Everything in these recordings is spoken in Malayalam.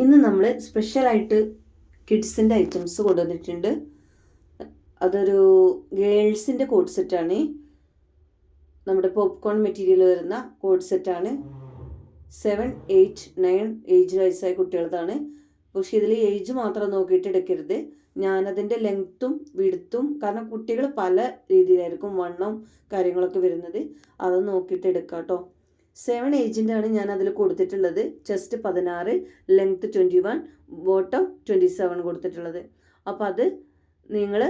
ഇന്ന് നമ്മൾ സ്പെഷ്യലായിട്ട് കിഡ്സിൻ്റെ ഐറ്റംസ് കൊണ്ടുവന്നിട്ടുണ്ട്. അതൊരു ഗേൾസിൻ്റെ കോഡ് സെറ്റാണ്. നമ്മുടെ പോപ്കോൺ മെറ്റീരിയൽ വരുന്ന കോഡ് സെറ്റാണ്. 7, 8, 9 ഏജ് വയസ്സായ കുട്ടികളതാണ്. പക്ഷേ ഇതിൽ ഏജ് മാത്രം നോക്കിയിട്ട് എടുക്കരുത്. ഞാനതിൻ്റെ ലെങ്ത്തും വിഡ്ത്തും, കാരണം കുട്ടികൾ പല രീതിയിലായിരിക്കും വണ്ണം കാര്യങ്ങളൊക്കെ വരുന്നത്, അത് നോക്കിയിട്ട് എടുക്കാം കേട്ടോ. 7 ഏജിൻ്റെ ആണ് ഞാൻ അതിൽ കൊടുത്തിട്ടുള്ളത്. ചെസ്റ്റ് 16, ലെങ്ത്ത് 21, ബോട്ടം 27 കൊടുത്തിട്ടുള്ളത്. അപ്പോൾ അത് നിങ്ങൾ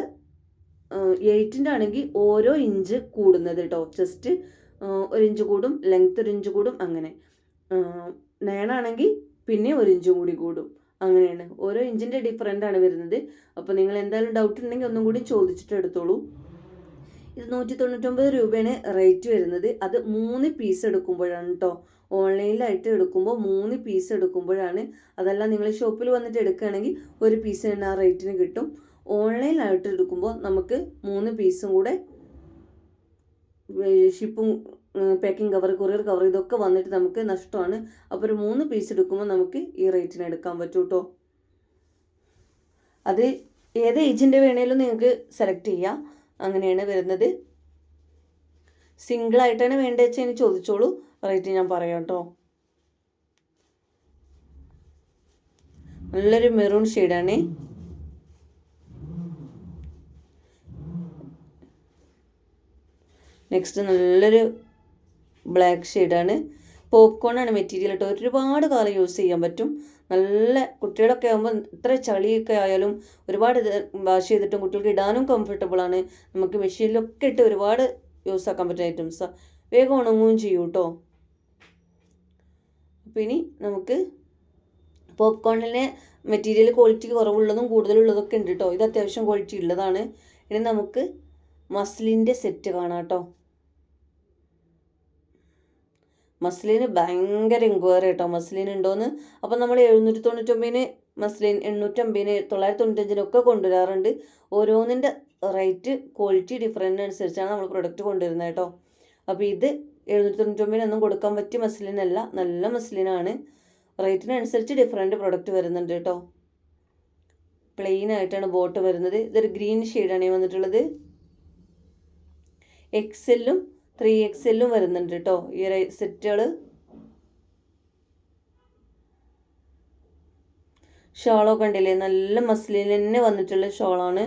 8ൻ്റെ ആണെങ്കിൽ ഓരോ ഇഞ്ച് കൂടുന്നത് കേട്ടോ. ചെസ്റ്റ് 1 ഇഞ്ച് കൂടും, ലെങ്ത്ത് 1 ഇഞ്ച് കൂടും, അങ്ങനെ. 9 ആണെങ്കിൽ പിന്നെ 1 ഇഞ്ചും കൂടി കൂടും, അങ്ങനെയാണ്. ഓരോ ഇഞ്ചിൻ്റെ ഡിഫറൻ്റ് ആണ് വരുന്നത്. അപ്പോൾ നിങ്ങൾ എന്തായാലും ഡൗട്ട് ഉണ്ടെങ്കിൽ ഒന്നും കൂടി ചോദിച്ചിട്ട് എടുത്തോളൂ. ഇത് 199 രൂപയാണ് റേറ്റ് വരുന്നത്. അത് 3 പീസ് എടുക്കുമ്പോഴാണ് കേട്ടോ. ഓൺലൈനിലായിട്ട് എടുക്കുമ്പോൾ 3 പീസ് എടുക്കുമ്പോഴാണ്. അതല്ല നിങ്ങൾ ഷോപ്പിൽ വന്നിട്ട് എടുക്കുകയാണെങ്കിൽ 1 പീസ് തന്നെ ആ റേറ്റിന് കിട്ടും. ഓൺലൈനിലായിട്ട് എടുക്കുമ്പോൾ നമുക്ക് 3 പീസും കൂടെ ഷിപ്പും, പാക്കിംഗ് കവർ, കൊറിയർ കവർ ഇതൊക്കെ വന്നിട്ട് നമുക്ക് നഷ്ടമാണ്. അപ്പോൾ ഒരു 3 പീസ് എടുക്കുമ്പോൾ നമുക്ക് ഈ റേറ്റിന് എടുക്കാൻ പറ്റും കേട്ടോ. അത് ഏത് ഏജിൻ്റെ വേണേലും നിങ്ങൾക്ക് സെലക്ട് ചെയ്യാം, അങ്ങനെയാണ് വരുന്നത്. സിംഗിളായിട്ടാണ് വേണ്ടത് വെച്ചാൽ ചോദിച്ചോളൂ, റേറ്റ് ഞാൻ പറയാം കേട്ടോ. നല്ലൊരു മെറൂൺ ഷെയ്ഡാണ്. നെക്സ്റ്റ് നല്ലൊരു ബ്ലാക്ക് ഷെയ്ഡാണ്. പോപ്കോൺ ആണ് മെറ്റീരിയൽ കേട്ടോ. ഒരുപാട് കാലം യൂസ് ചെയ്യാൻ പറ്റും. നല്ല കുട്ടികളൊക്കെ ആകുമ്പോൾ ഇത്ര ചളിയൊക്കെ ആയാലും ഒരുപാട് വാഷ് ചെയ്തിട്ടും കുട്ടികൾക്ക് ഇടാനും കംഫർട്ടബിളാണ്. നമുക്ക് മെഷീനിലൊക്കെ ഇട്ട് ഒരുപാട് യൂസ് ആക്കാൻ പറ്റുന്ന ഐറ്റംസാണ്. വേഗം ഉണങ്ങുകയും ചെയ്യും കേട്ടോ. അപ്പോൾ ഇനി നമുക്ക് പോപ്കോണിലെ മെറ്റീരിയൽ ക്വാളിറ്റി കുറവുള്ളതും കൂടുതലുള്ളതൊക്കെ ഉണ്ട് കേട്ടോ. ഇത് അത്യാവശ്യം ക്വാളിറ്റി ഉള്ളതാണ്. ഇനി നമുക്ക് മസ്ലിൻ്റെ സെറ്റ് കാണാം കേട്ടോ. മസ്ലിന് ഭയങ്കര എൻക്വയറി കേട്ടോ, മസ്ലിൻ ഉണ്ടോയെന്ന്. അപ്പം നമ്മൾ 799 മസ്ലിൻ, 850, 995 കൊണ്ടുവരാറുണ്ട്. ഓരോന്നിൻ്റെ റേറ്റ് ക്വാളിറ്റി ഡിഫറൻറ്റ് അനുസരിച്ചാണ് നമ്മൾ പ്രൊഡക്റ്റ് കൊണ്ടുവരുന്നത് കേട്ടോ. അപ്പോൾ ഇത് 799 കൊടുക്കാൻ പറ്റിയ മസ്ലിനല്ല, നല്ല മസ്ലിനാണ്. റേറ്റിനനുസരിച്ച് ഡിഫറൻറ്റ് പ്രൊഡക്റ്റ് വരുന്നുണ്ട് കേട്ടോ. പ്ലെയിൻ ആയിട്ടാണ് ബോട്ട് വരുന്നത്. ഇതൊരു ഗ്രീൻ ഷെയ്ഡാണ് വന്നിട്ടുള്ളത്. എക്സെല്ലും 3XL വരുന്നുണ്ട് കേട്ടോ ഈ സെറ്റുകൾ. ഷോളൊക്കെ ഉണ്ടല്ലേ, നല്ല മസ്ലിൻ തന്നെ വന്നിട്ടുള്ള ഷോളാണ്.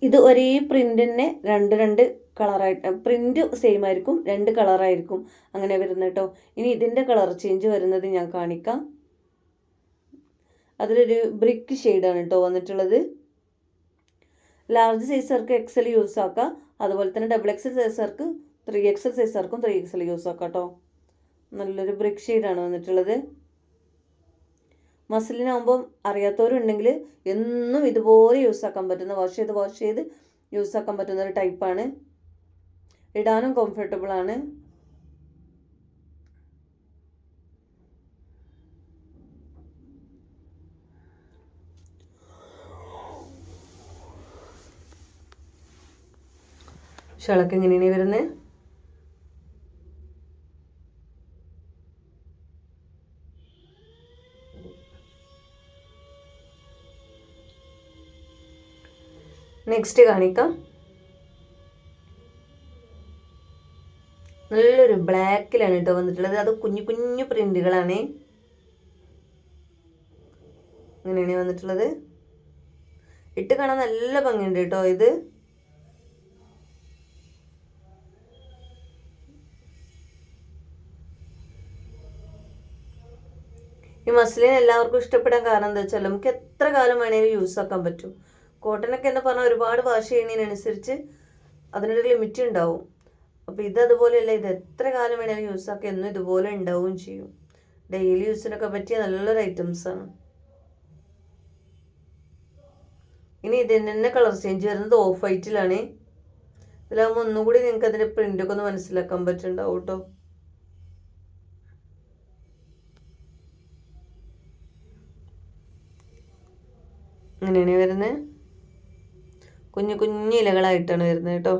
ഇത് ഒരേ പ്രിന്റ് തന്നെ രണ്ട് കളറായിട്ട്, പ്രിന്റ് സെയിം ആയിരിക്കും, 2 കളറായിരിക്കും അങ്ങനെ വരുന്നത് കേട്ടോ. ഇനി ഇതിൻ്റെ കളർ ചേഞ്ച് വരുന്നത് ഞാൻ കാണിക്കാം. അതിലൊരു ബ്രിക്ക് ഷെയ്ഡാണ് കേട്ടോ വന്നിട്ടുള്ളത്. ലാർജ് സൈസർക്ക് XL യൂസ് ആക്കാം, അതുപോലെ തന്നെ XXL സൈസർക്ക് 3XL സൈസർക്കും 3XL യൂസ് ആക്കാം കേട്ടോ. നല്ലൊരു ബ്രിക്ക് ഷെയ്ഡാണ് വന്നിട്ടുള്ളത്. മസ്ലിനാകുമ്പം അറിയാത്തവരുണ്ടെങ്കിൽ എന്നും ഇതുപോലെ യൂസ് ആക്കാൻ പറ്റുന്ന, വാഷ് ചെയ്ത് യൂസ് ആക്കാൻ പറ്റുന്ന ഒരു ടൈപ്പാണ്. ഇടാനും കംഫർട്ടബിളാണ്. ഷളൊക്കെ എങ്ങനെയാണ് വരുന്നത്? നെക്സ്റ്റ് കാണിക്കാം. നല്ലൊരു ബ്ലാക്കിലാണ് കേട്ടോ വന്നിട്ടുള്ളത്. അത് കുഞ്ഞു കുഞ്ഞു പ്രിന്റുകളാണ്. അങ്ങനെയാണ് വന്നിട്ടുള്ളത്. ഇട്ട് കാണാൻ നല്ല ഭംഗിയുണ്ട് കേട്ടോ. ഇത് ഈ മസ്ലിൻ എല്ലാവർക്കും ഇഷ്ടപ്പെടാൻ കാരണം എന്താ വെച്ചാൽ നമുക്ക് എത്ര കാലം വേണേലും യൂസ് ആക്കാൻ പറ്റും. കോട്ടനൊക്കെ എന്ന് പറഞ്ഞാൽ ഒരുപാട് വാഷ് ചെയ്യുന്നതിനനുസരിച്ച് അതിനൊരു ലിമിറ്റ് ഉണ്ടാവും. അപ്പോൾ ഇത് അതുപോലെയല്ല, ഇത് എത്ര കാലം വേണേലും യൂസ് ആക്കുക, എന്നും ഇതുപോലെ ഉണ്ടാവുകയും ചെയ്യും. ഡെയിലി യൂസിനൊക്കെ പറ്റിയ നല്ലൊരു ഐറ്റംസാണ്. ഇനി ഇതിന് തന്നെ കളർ ചേഞ്ച് വരുന്നത് ഓഫ് വൈറ്റിലാണ്. ഇതിലാകുമ്പോൾ ഒന്നുകൂടി നിങ്ങൾക്ക് അതിൻ്റെ പ്രിൻ്റൊക്കെ ഒന്ന് മനസ്സിലാക്കാൻ പറ്റുന്നുണ്ടാവും കേട്ടോ. അങ്ങനെയാണ് വരുന്നത്. കുഞ്ഞു കുഞ്ഞു ഇലകളായിട്ടാണ് വരുന്നത് കേട്ടോ.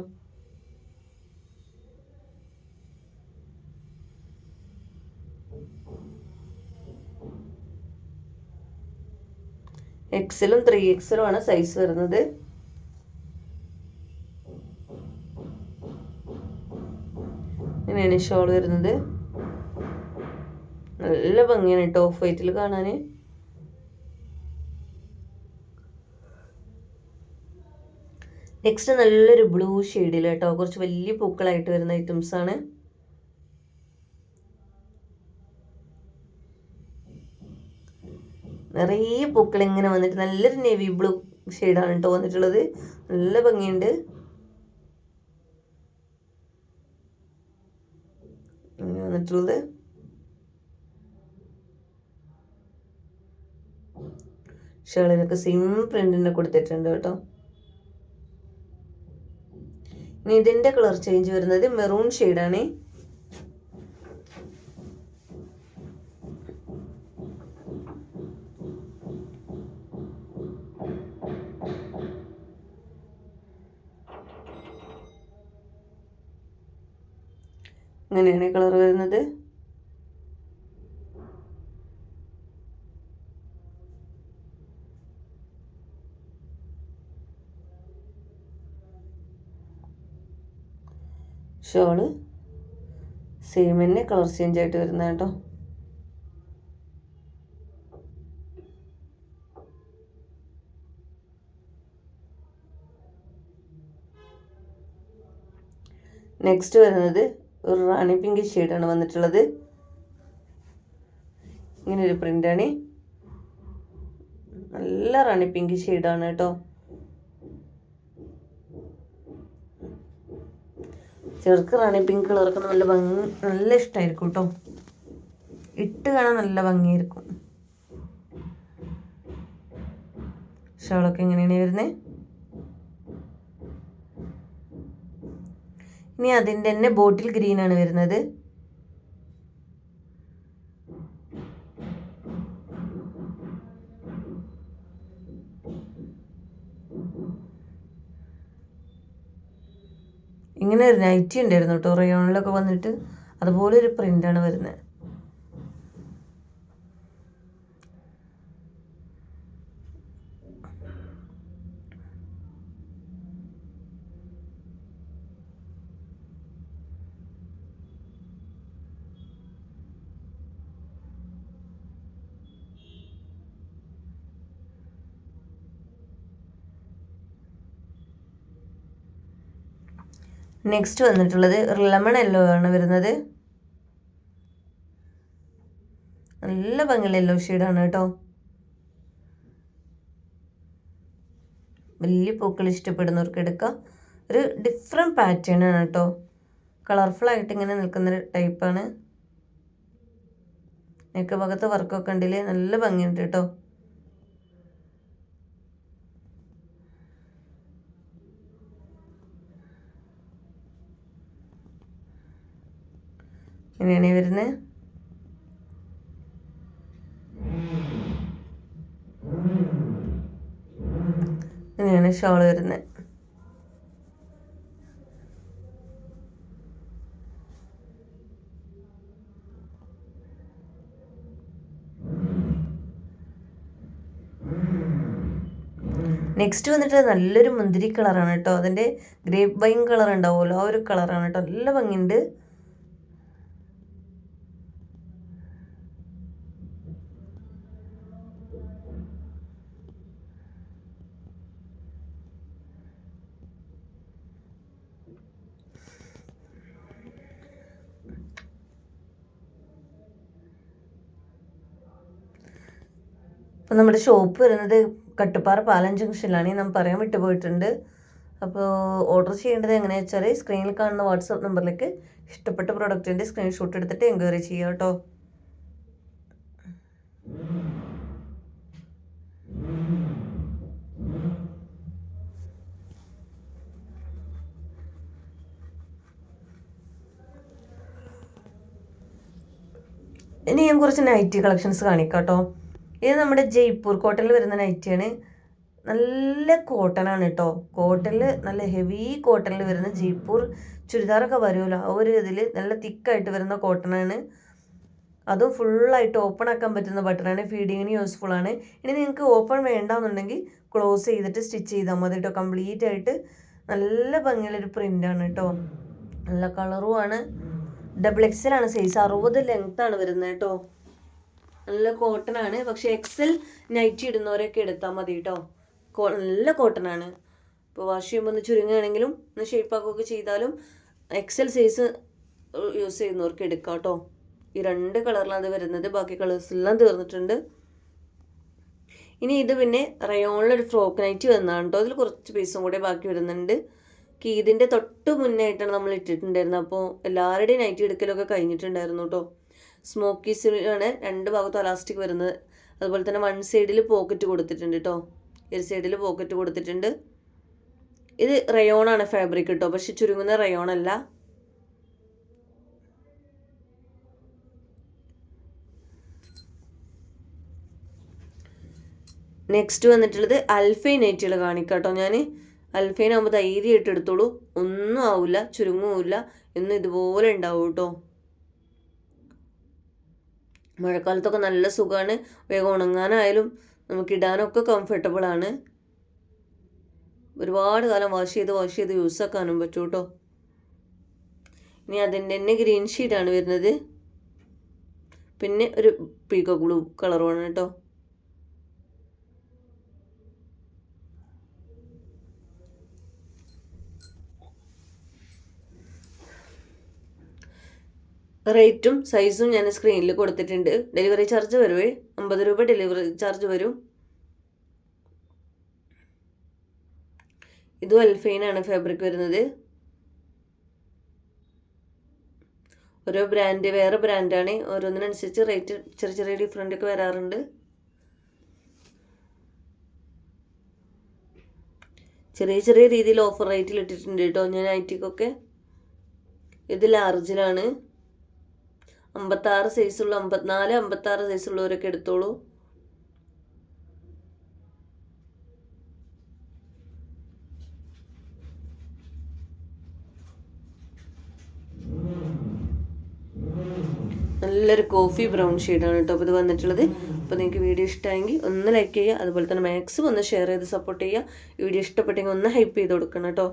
എക്സലും 3XL ആണ് സൈസ് വരുന്നത്. ഇങ്ങനെയാണ് ഷോൾ വരുന്നത്. നല്ല ഭംഗിയാണ് കേട്ടോ ഓഫ് വൈറ്റിൽ കാണാൻ. നെക്സ്റ്റ് നല്ലൊരു ബ്ലൂ ഷെയ്ഡിൽ കേട്ടോ, കുറച്ച് വലിയ പൂക്കളായിട്ട് വരുന്ന ഐറ്റംസ് ആണ്. നിറയെ പൂക്കൾ ഇങ്ങനെ വന്നിട്ട് നല്ലൊരു നേവി ബ്ലൂ ഷെയ്ഡാണ് കേട്ടോ വന്നിട്ടുള്ളത്. നല്ല ഭംഗിയുണ്ട്. അങ്ങനെ വന്നിട്ടുള്ളത്. ഷേളിനൊക്കെ സെയിം പ്രിന്റിനെ കൊടുത്തിട്ടുണ്ട് കേട്ടോ. ഇനി ഇതിന്റെ കളർ ചേഞ്ച് വരുന്നത് മെറൂൺ ഷെയ്ഡാണ്. അങ്ങനെയാണ് കളർ വരുന്നത്. ഷോള് സെയിം തന്നെ കളർ ചേഞ്ച് ആയിട്ട് വരുന്ന കേട്ടോ. നെക്സ്റ്റ് വരുന്നത് ഒരു റാണി പിങ്ക് ഷെയ്ഡാണ് വന്നിട്ടുള്ളത്. ഇങ്ങനൊരു പ്രിൻ്റാണ്. നല്ല റാണി പിങ്ക് ഷെയ്ഡാണ് കേട്ടോ. ചെറുക്ക് റാണി പിങ്ക് കളറൊക്കെ നല്ല ഇഷ്ടമായിരിക്കും കേട്ടോ. ഇട്ട് കാണാൻ നല്ല ഭംഗിയായിരിക്കും. ഷോളൊക്കെ എങ്ങനെയാണ് വരുന്നത്. ഇനി അതിൻ്റെ തന്നെ ബോട്ടിൽ ഗ്രീൻ ആണ് വരുന്നത്. ഇങ്ങനെ ഒരു നൈറ്റി ഉണ്ടായിരുന്നു കേട്ടോ റയോണിലൊക്കെ വന്നിട്ട്, അതുപോലെ ഒരു പ്രിൻ്റാണ് വരുന്നത്. നെക്സ്റ്റ് വന്നിട്ടുള്ളത് ലെമൺ യെല്ലോ ആണ് വരുന്നത്. നല്ല ഭംഗിയുള്ള യെല്ലോ ഷെയ്ഡാണ് കേട്ടോ. വലിയ പൂക്കൾ ഇഷ്ടപ്പെടുന്നവർക്ക് എടുക്കാം. ഒരു ഡിഫറെൻറ്റ് പാറ്റേൺ ആണ് കേട്ടോ. കളർഫുൾ ആയിട്ട് ഇങ്ങനെ നിൽക്കുന്ന ടൈപ്പാണ്. നെക്ക് ഭാഗത്ത് വർക്കൊക്കെ ഉണ്ടല്ലേ, നല്ല ഭംഗിയുണ്ട് കേട്ടോ. ഇങ്ങനെയാണ് വരുന്നത്. ഇങ്ങനെയാണ് ഷോൾ വരുന്നത്. നെക്സ്റ്റ് വന്നിട്ട് നല്ലൊരു മുന്തിരി കളറാണ് കേട്ടോ. അതിൻ്റെ ഗ്രേപ്പ് വൈൻ കളർ ഉണ്ടാവുമല്ലോ, ആ ഒരു കളറാണ് കേട്ടോ. നല്ല ഭംഗിയുണ്ട്. അപ്പോൾ നമ്മുടെ ഷോപ്പ് വരുന്നത് കട്ടുപ്പാറ പാലം ജംഗ്ഷനിലാണ്. ഞാൻ പറയാൻ വിട്ടുപോയിട്ടുണ്ട്. അപ്പോൾ ഓർഡർ ചെയ്യേണ്ടത് എങ്ങനെയാണെന്ന് വെച്ചാൽ സ്ക്രീനിൽ കാണുന്ന വാട്സാപ്പ് നമ്പറിലേക്ക് ഇഷ്ടപ്പെട്ട പ്രൊഡക്റ്റിൻ്റെ സ്ക്രീൻഷോട്ട് എടുത്തിട്ട് എൻക്വയറി ചെയ്യുക കേട്ടോ. ഇനി ഞാൻ കുറച്ച് നൈറ്റി കളക്ഷൻസ് കാണിക്കാം കേട്ടോ. ഇത് നമ്മുടെ ജയ്പൂർ കോട്ടണിൽ വരുന്ന നൈറ്റിയാണ്. നല്ല കോട്ടനാണ് കേട്ടോ. കോട്ടണിൽ നല്ല ഹെവി കോട്ടണിൽ വരുന്ന ജയ്പൂർ ചുരിദാറൊക്കെ വരുമല്ലോ, ആ ഒരു ഇതിൽ നല്ല തിക്കായിട്ട് വരുന്ന കോട്ടനാണ്. അതും ഫുള്ളായിട്ട് ഓപ്പൺ ആക്കാൻ പറ്റുന്ന ബട്ടണാണ്. ഫീഡിങ്ങിന് യൂസ്ഫുൾ ആണ്. ഇനി നിങ്ങൾക്ക് ഓപ്പൺ വേണ്ടാന്നുണ്ടെങ്കിൽ ക്ലോസ് ചെയ്തിട്ട് സ്റ്റിച്ച് ചെയ്താൽ മതി കേട്ടോ. കംപ്ലീറ്റ് ആയിട്ട് നല്ല ഭംഗിയുള്ളൊരു പ്രിൻ്റാണ് കേട്ടോ. നല്ല കളറുമാണ്. XXL ആണ് സൈസ്. 60 ലെങ്ത്താണ് വരുന്നത് കേട്ടോ. നല്ല കോട്ടൺ ആണ്. പക്ഷെ XL നൈറ്റി ഇടുന്നവരൊക്കെ എടുത്താൽ മതി കേട്ടോ. നല്ല കോട്ടൺ ആണ്. ഇപ്പോൾ വാഷ് ചെയ്യുമ്പോൾ ഒന്ന് ചുരുങ്ങുകയാണെങ്കിലും ഒന്ന് ഷേപ്പാക്കുകയൊക്കെ ചെയ്താലും XL സൈസ് യൂസ് ചെയ്യുന്നവർക്ക് എടുക്കാം കേട്ടോ. ഈ 2 കളറിലാണ് വരുന്നത്. ബാക്കി കളേഴ്സെല്ലാം തീർന്നിട്ടുണ്ട്. ഇനി ഇത് പിന്നെ റയോണിലൊരു ഫ്രോക്ക് നൈറ്റി വന്നതാണ് കേട്ടോ. അതിൽ കുറച്ച് പീസും കൂടെ ബാക്കി വരുന്നുണ്ട്. ഈദിൻ്റെ തൊട്ട് മുന്നായിട്ടാണ് നമ്മൾ ഇട്ടിട്ടുണ്ടായിരുന്നത്. അപ്പോൾ എല്ലാവരുടെയും നൈറ്റി എടുക്കലൊക്കെ കഴിഞ്ഞിട്ടുണ്ടായിരുന്നു കേട്ടോ. സ്മോക്കീസിലാണ് 2 ഭാഗത്തും അലാസ്റ്റിക് വരുന്നത്. അതുപോലെ തന്നെ 1 സൈഡിൽ പോക്കറ്റ് കൊടുത്തിട്ടുണ്ട് കേട്ടോ. ഒരു സൈഡിൽ പോക്കറ്റ് കൊടുത്തിട്ടുണ്ട്. ഇത് റയോണാണ് ഫാബ്രിക് കേട്ടോ, പക്ഷെ ചുരുങ്ങുന്ന റയോൺ അല്ല. നെക്സ്റ്റ് വന്നിട്ടുള്ളത് അൽഫൈൻ നൈറ്റികൾ കാണിക്കാം കേട്ടോ. ഞാൻ അൽഫൈനാകുമ്പോൾ ധൈര്യമായിട്ട് എടുത്തോളൂ, ഒന്നും ആവില്ല, ചുരുങ്ങുമില്ല, എന്നും ഇതുപോലെ ഉണ്ടാവും കേട്ടോ. മഴക്കാലത്തൊക്കെ നല്ല സുഖമാണ്. വേഗം ഉണങ്ങാനായാലും നമുക്കിടാനൊക്കെ കംഫർട്ടബിളാണ്. ഒരുപാട് കാലം വാഷ് ചെയ്ത് യൂസ് ആക്കാനും പറ്റും കേട്ടോ. ഇനി അതിൻ്റെ തന്നെ ഗ്രീൻ ഷീറ്റാണ് വരുന്നത്. പിന്നെ ഒരു പീകോക്ക് ബ്ലൂ കളറുമാണ് കേട്ടോ. റേറ്റും സൈസും ഞാൻ സ്ക്രീനിൽ കൊടുത്തിട്ടുണ്ട്. ഡെലിവറി ചാർജ് വരുവേ 50 രൂപ ഡെലിവറി ചാർജ് വരും. ഇതും അൽഫൈനാണ് ഫാബ്രിക് വരുന്നത്. ഓരോ ബ്രാൻഡ് വേറെ ബ്രാൻഡാണ്. ഓരോന്നിനനുസരിച്ച് റേറ്റ് ചെറിയ ഡിഫറൻ്റ് ഒക്കെ വരാറുണ്ട്. ചെറിയ രീതിയിൽ ഓഫർ റേറ്റിൽ ഇട്ടിട്ടുണ്ട് കേട്ടോ ഞാൻ നൈറ്റിക്കൊക്കെ. ഇത് ലാർജിലാണ്. 56 സൈസുള്ള 54, 56 സൈസുള്ളവരൊക്കെ എടുത്തോളൂ. നല്ലൊരു കോഫി ബ്രൗൺ ഷെയ്ഡാണ് കേട്ടോ അപ്പോൾ ഇത് വന്നിട്ടുള്ളത്. അപ്പോൾ നിങ്ങൾക്ക് വീഡിയോ ഇഷ്ടമായെങ്കിൽ ഒന്ന് ലൈക്ക് ചെയ്യുക. അതുപോലെ തന്നെ മാക്സിമം ഒന്ന് ഷെയർ ചെയ്ത് സപ്പോർട്ട് ചെയ്യുക. വീഡിയോ ഇഷ്ടപ്പെട്ടെങ്കിൽ ഒന്ന് ഹൈപ്പ് ചെയ്ത് കൊടുക്കണം കേട്ടോ.